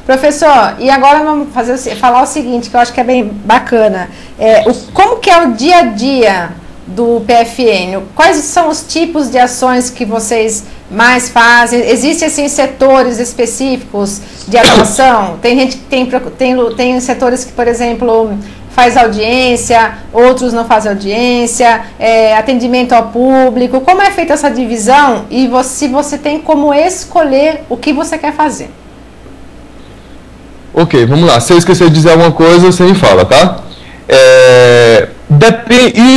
Professor, e agora vamos falar o seguinte, que eu acho que é bem bacana. Como que é o dia a dia do PFN? Quais são os tipos de ações que vocês mais fazem? Existem assim, setores específicos de atuação? Tem gente que tem setores que, por exemplo, faz audiência, outros não fazem audiência, atendimento ao público. Como é feita essa divisão e se você tem como escolher o que você quer fazer? Ok, vamos lá. Se eu esquecer de dizer alguma coisa, você me fala, tá?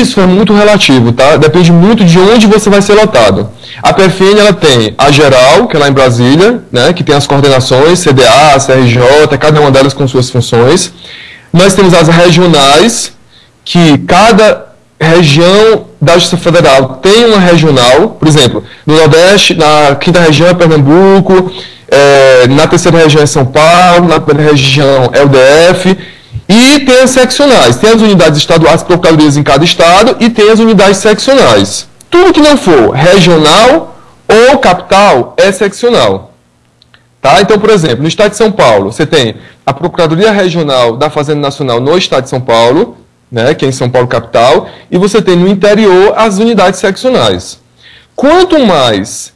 Isso é muito relativo, tá? Depende muito de onde você vai ser lotado. A PFN, ela tem a geral, que é lá em Brasília, né, que tem as coordenações, CDA, CRJ, cada uma delas com suas funções. Nós temos as regionais, que cada região da Justiça Federal tem uma regional. Por exemplo, no Nordeste, na quinta região é Pernambuco, na terceira região é São Paulo, na primeira região é o DF. E tem as seccionais, tem as unidades estaduais, procuradorias em cada estado, e tem as unidades seccionais. Tudo que não for regional ou capital é seccional. Tá? Então, por exemplo, no estado de São Paulo, você tem a Procuradoria Regional da Fazenda Nacional no estado de São Paulo, né, que é em São Paulo capital, e você tem no interior as unidades seccionais. Quanto mais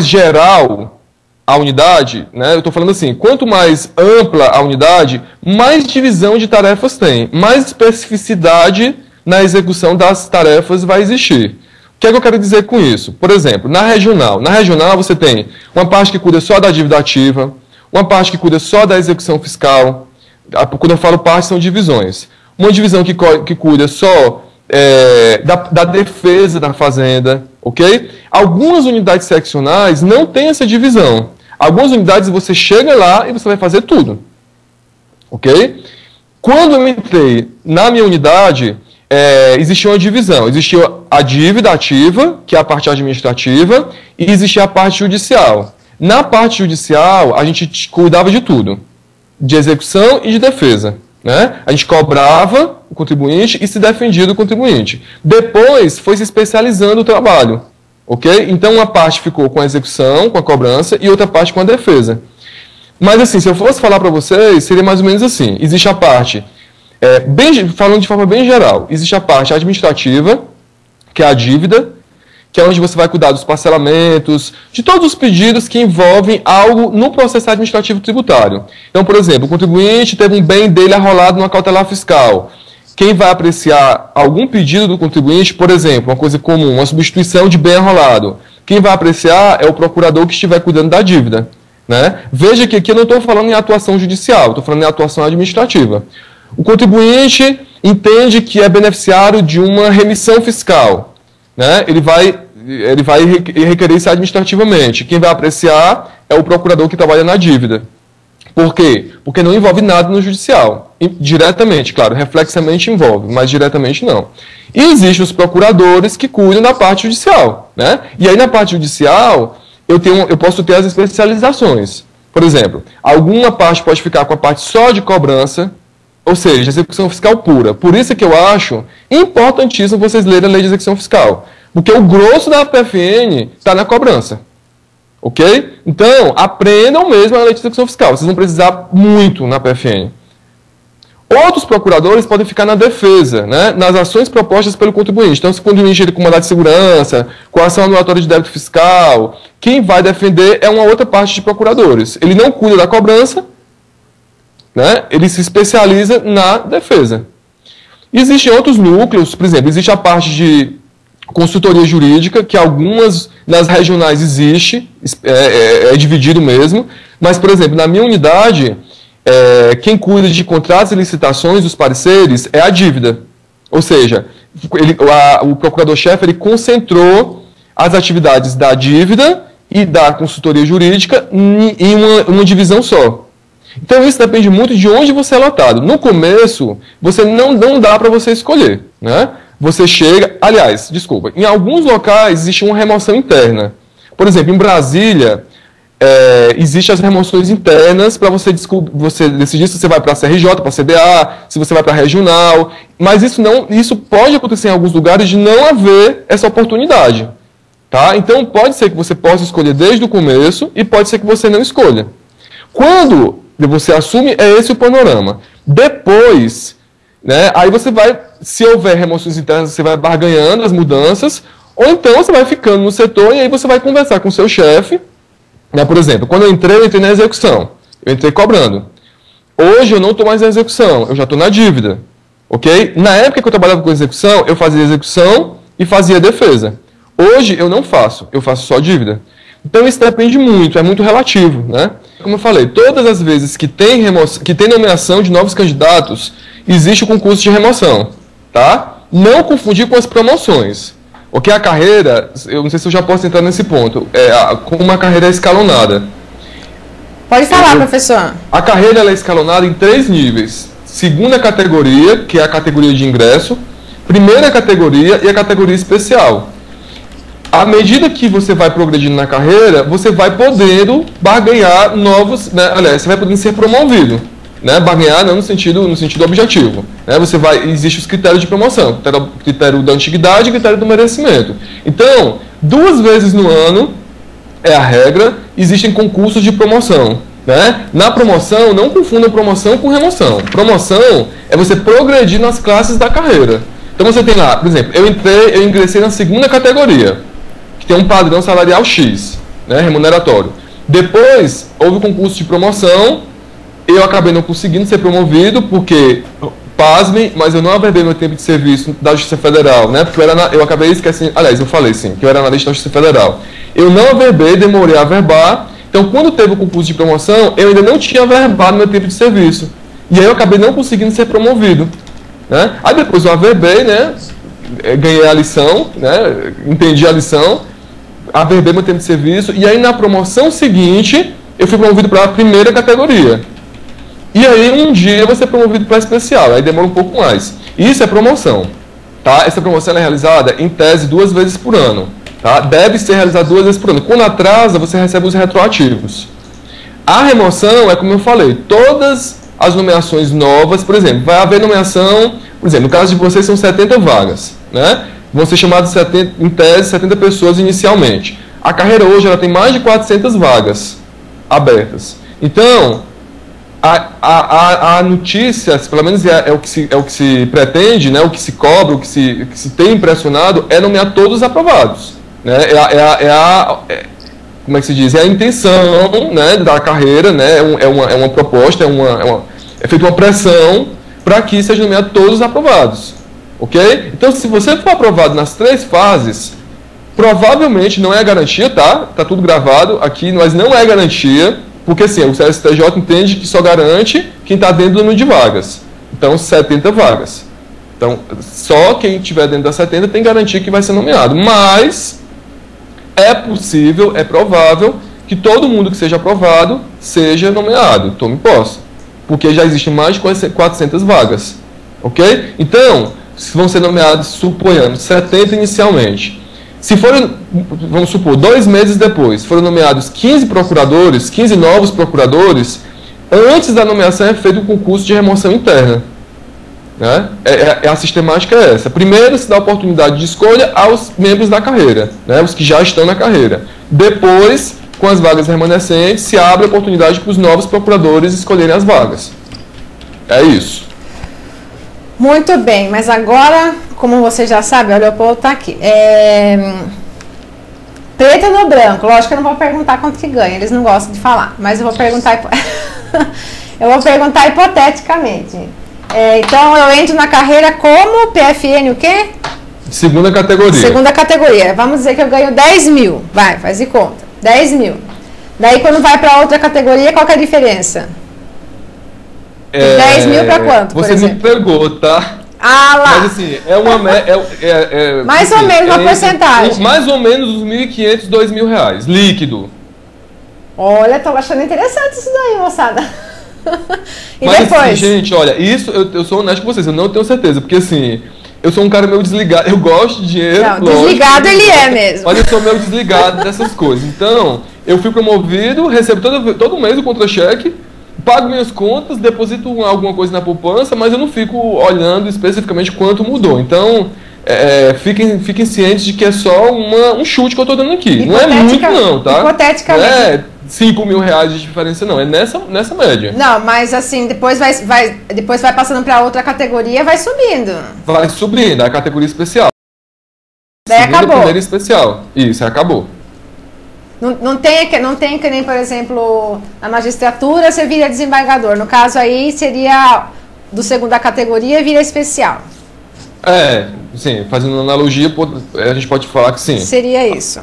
geral a unidade, né, eu estou falando assim, quanto mais ampla a unidade, mais divisão de tarefas tem, mais especificidade na execução das tarefas vai existir. O que é que eu quero dizer com isso? Por exemplo, na regional você tem uma parte que cuida só da dívida ativa, uma parte que cuida só da execução fiscal. Quando eu falo parte, são divisões. Uma divisão que cuida só da defesa da fazenda, ok? Algumas unidades seccionais não têm essa divisão. Algumas unidades você chega lá e você vai fazer tudo, ok? Quando eu entrei na minha unidade, existia uma divisão. Existia a dívida ativa, que é a parte administrativa, e existia a parte judicial. Na parte judicial, a gente cuidava de tudo, de execução e de defesa, né? A gente cobrava o contribuinte e se defendia do contribuinte. Depois, foi se especializando o trabalho, ok? Então, uma parte ficou com a execução, com a cobrança, e outra parte com a defesa. Mas, assim, se eu fosse falar para vocês, seria mais ou menos assim. Existe a parte, falando de forma bem geral, existe a parte administrativa, que é a dívida, que é onde você vai cuidar dos parcelamentos, de todos os pedidos que envolvem algo no processo administrativo tributário. Então, por exemplo, o contribuinte teve um bem dele arrolado numa cautelar fiscal. Quem vai apreciar algum pedido do contribuinte, por exemplo, uma coisa comum, uma substituição de bem arrolado, quem vai apreciar é o procurador que estiver cuidando da dívida, né? Veja que aqui eu não estou falando em atuação judicial, estou falando em atuação administrativa. O contribuinte entende que é beneficiário de uma remissão fiscal, né? Ele vai requerer isso administrativamente. Quem vai apreciar é o procurador que trabalha na dívida. Por quê? Porque não envolve nada no judicial. Diretamente, claro, reflexamente envolve, mas diretamente não. E existem os procuradores que cuidam da parte judicial, né? E aí na parte judicial, eu posso ter as especializações. Por exemplo, alguma parte pode ficar com a parte só de cobrança, ou seja, execução fiscal pura. Por isso é que eu acho importantíssimo vocês lerem a lei de execução fiscal. Porque o grosso da PFN está na cobrança. Ok? Então, aprendam mesmo a lei de execução fiscal. Vocês vão precisar muito na PFN. Outros procuradores podem ficar na defesa, né, nas ações propostas pelo contribuinte. Então, se o contribuinte ele com mandado de segurança, com ação anulatória de débito fiscal, quem vai defender é uma outra parte de procuradores. Ele não cuida da cobrança, né, ele se especializa na defesa. Existem outros núcleos, por exemplo, existe a parte de consultoria jurídica, que algumas nas regionais existe, é dividido mesmo, mas, por exemplo, na minha unidade, quem cuida de contratos e licitações dos pareceres é a dívida. Ou seja, o procurador-chefe ele concentrou as atividades da dívida e da consultoria jurídica em uma divisão só. Então, isso depende muito de onde você é lotado. No começo, você não dá para você escolher, né? Você chega... Aliás, desculpa, em alguns locais existe uma remoção interna. Por exemplo, em Brasília, existem as remoções internas para você decidir se você vai para a CRJ, para a CDA, se você vai para a regional. Mas isso pode acontecer em alguns lugares de não haver essa oportunidade. Tá? Então, pode ser que você possa escolher desde o começo e pode ser que você não escolha. Quando você assume, é esse o panorama. Depois, né, aí você vai, se houver remoções internas, você vai barganhando as mudanças, ou então você vai ficando no setor e aí você vai conversar com o seu chefe. Né, por exemplo, quando eu entrei na execução, eu entrei cobrando. Hoje eu não estou mais na execução, eu já estou na dívida. Ok? Na época que eu trabalhava com execução, eu fazia execução e fazia defesa. Hoje eu não faço, eu faço só dívida. Então isso depende muito, é muito relativo, né? Como eu falei, todas as vezes que tem nomeação de novos candidatos, existe o concurso de remoção, tá? Não confundir com as promoções. Ok? A carreira, eu não sei se eu já posso entrar nesse ponto, com uma carreira escalonada. Pode falar, professor. A carreira ela é escalonada em 3 níveis. Segunda categoria, que é a categoria de ingresso, primeira categoria e a categoria especial. À medida que você vai progredindo na carreira, você vai podendo barganhar novos, né? Aliás, você vai podendo ser promovido, né? Barganhar não no sentido objetivo, né? Existem os critérios de promoção, critério da antiguidade e critério do merecimento. Então, 2 vezes no ano é a regra, existem concursos de promoção. Né? Na promoção, não confundam promoção com remoção. Promoção é você progredir nas classes da carreira. Então você tem lá, por exemplo, eu ingressei na segunda categoria, que tem um padrão salarial X, né, remuneratório. Depois, houve o concurso de promoção, eu acabei não conseguindo ser promovido, porque, pasmem, mas eu não averbei meu tempo de serviço da Justiça Federal, né, porque eu acabei esquecendo, aliás, eu falei sim, que eu era analista da Justiça Federal. Eu não averbei, demorei a averbar. Então, quando teve o concurso de promoção, eu ainda não tinha averbado meu tempo de serviço. E aí eu acabei não conseguindo ser promovido. Né? Aí depois eu averbei, né? Ganhei a lição, né? Entendi a lição, averbei meu tempo de serviço, e aí na promoção seguinte, eu fui promovido para a primeira categoria. E aí um dia eu vou ser promovido para a especial, aí demora um pouco mais. Isso é promoção. Tá? Essa promoção é realizada, em tese, 2 vezes por ano. Tá? Deve ser realizado 2 vezes por ano. Quando atrasa, você recebe os retroativos. A remoção é como eu falei, todas as nomeações novas, por exemplo, vai haver nomeação, por exemplo, no caso de vocês são 70 vagas, né? Vão ser chamadas em tese 70 pessoas inicialmente. A carreira hoje ela tem mais de 400 vagas abertas. Então, a notícia, pelo menos é o que se pretende, né? O que se cobra, o que se tem impressionado é nomear todos os aprovados. Né? Como é que se diz? É a intenção, né, da carreira, né? É uma proposta, é feita uma pressão para que sejam nomeados todos os aprovados. Ok? Então, se você for aprovado nas 3 fases, provavelmente não é garantia, tá? Tá tudo gravado aqui, mas não é garantia, porque assim, o STJ entende que só garante quem está dentro do número de vagas. Então, 70 vagas. Então, só quem estiver dentro das 70 tem garantia que vai ser nomeado. Mas é possível, é provável que todo mundo que seja aprovado seja nomeado, tome posse, porque já existem mais de 400 vagas, ok? Então, vão ser nomeados, suponhamos, 70 inicialmente. Se forem, vamos supor, 2 meses depois, foram nomeados 15 procuradores, 15 novos procuradores, antes da nomeação é feito um concurso de remoção interna. Né? A sistemática é essa. Primeiro se dá oportunidade de escolha aos membros da carreira, né? Os que já estão na carreira. Depois, com as vagas remanescentes, se abre a oportunidade para os novos procuradores escolherem as vagas. É isso. Muito bem, mas agora, como você já sabe, o Leopoldo está aqui. Preto no branco, lógico que eu não vou perguntar quanto que ganha, eles não gostam de falar, mas eu vou perguntar, eu vou perguntar hipoteticamente. Então, eu entro na carreira como PFN o quê? Segunda categoria. Segunda categoria. Vamos dizer que eu ganho 10 mil. Vai, faz de conta. 10 mil. Daí, quando vai para outra categoria, qual que é a diferença? 10 mil para quanto, você me pegou, tá? Ah, lá. Mas assim, mais ou menos uma porcentagem. Mais ou menos uns 1.500, 2.000 reais, líquido. Olha, tô achando interessante isso daí, moçada. E mas depois? Assim, gente, olha, isso eu sou honesto com vocês, eu não tenho certeza, porque assim, eu sou um cara meio desligado, eu gosto de dinheiro. Não, lógico, desligado ele é mesmo. Mas eu sou meio desligado dessas coisas. Então, eu fui promovido, recebo todo mês o contra-cheque, pago minhas contas, deposito alguma coisa na poupança, mas eu não fico olhando especificamente quanto mudou. Então, fiquem cientes de que é só um chute que eu estou dando aqui. Não é muito não, tá? Hipoteticamente. R$5.000 de diferença, não. É nessa média. Não, mas assim, depois vai passando para outra categoria, vai subindo. Vai subindo, a categoria especial. Daí Segunda, acabou. Primeira especial. Isso, acabou. Não tem que nem, por exemplo, na magistratura você vira desembargador. No caso aí, seria do segunda categoria vira especial. Sim, fazendo analogia, a gente pode falar que sim. Seria isso.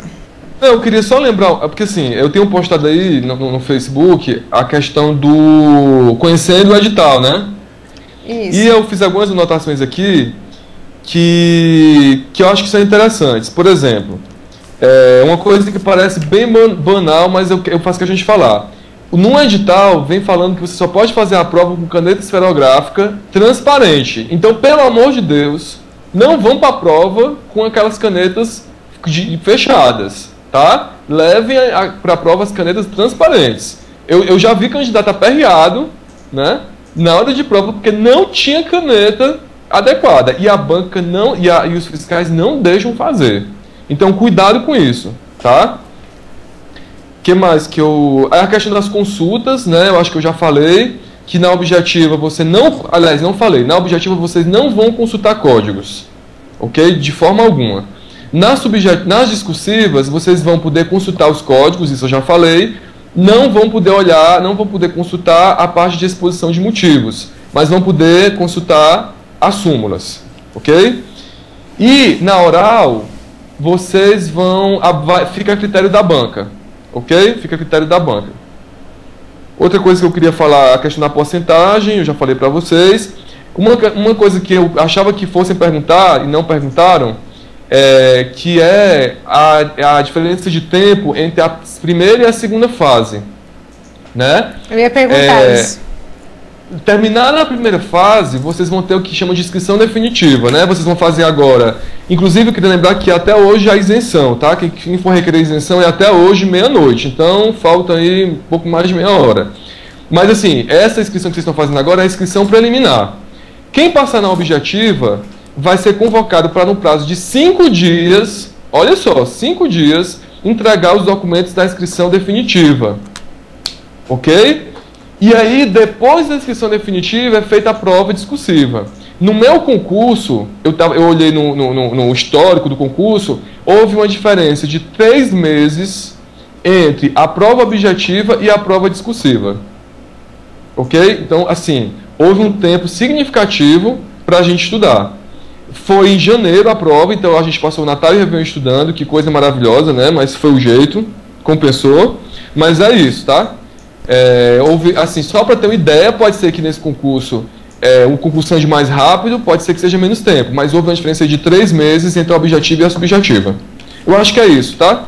Eu queria só lembrar, porque assim, eu tenho postado aí no Facebook a questão do conhecendo o edital, né? Isso. E eu fiz algumas anotações aqui que eu acho que são interessantes. Por exemplo, uma coisa que parece bem banal, mas eu faço que a gente falar. No edital vem falando que você só pode fazer a prova com caneta esferográfica transparente. Então, pelo amor de Deus, não vão para a prova com aquelas canetas fechadas, tá? Levem para a prova as canetas transparentes. Eu já vi candidato aperreado, né, na hora de prova porque não tinha caneta adequada e a banca não e os fiscais não deixam fazer. Então, cuidado com isso, tá? Que mais que a questão das consultas, né? Eu acho que eu já falei que na objetiva você não, aliás, não falei, na objetiva vocês não vão consultar códigos, ok? De forma alguma. Nas discursivas vocês vão poder consultar os códigos, isso eu já falei. Não vão poder olhar, não vão poder consultar a parte de exposição de motivos, mas vão poder consultar as súmulas, ok? E na oral vocês fica a critério da banca. Ok? Fica a critério da banca. Outra coisa que eu queria falar, a questão da porcentagem, eu já falei para vocês. Uma coisa que eu achava que fossem perguntar e não perguntaram, que é a diferença de tempo entre a primeira e a segunda fase. Né? Eu ia perguntar isso. Terminar a primeira fase, vocês vão ter o que chama de inscrição definitiva, né? Vocês vão fazer agora. Inclusive, eu queria lembrar que até hoje há isenção, tá? Quem for requerer isenção é até hoje, meia-noite. Então, falta aí um pouco mais de meia hora. Mas, assim, essa inscrição que vocês estão fazendo agora é a inscrição preliminar. Quem passar na objetiva vai ser convocado para, no prazo de 5 dias, olha só, 5 dias, entregar os documentos da inscrição definitiva. Ok? E aí, depois da inscrição definitiva, é feita a prova discursiva. No meu concurso, eu olhei no histórico do concurso, houve uma diferença de 3 meses entre a prova objetiva e a prova discursiva. Ok? Então, assim, houve um tempo significativo para a gente estudar. Foi em janeiro a prova, então a gente passou o Natal e Réveillon estudando, que coisa maravilhosa, né? Mas foi o jeito, compensou. Mas é isso, tá? Houve, assim, só para ter uma ideia, pode ser que nesse concurso o concurso ande mais rápido, pode ser que seja menos tempo, mas houve uma diferença de 3 meses entre a objetiva e a subjetiva. Eu acho que é isso, tá?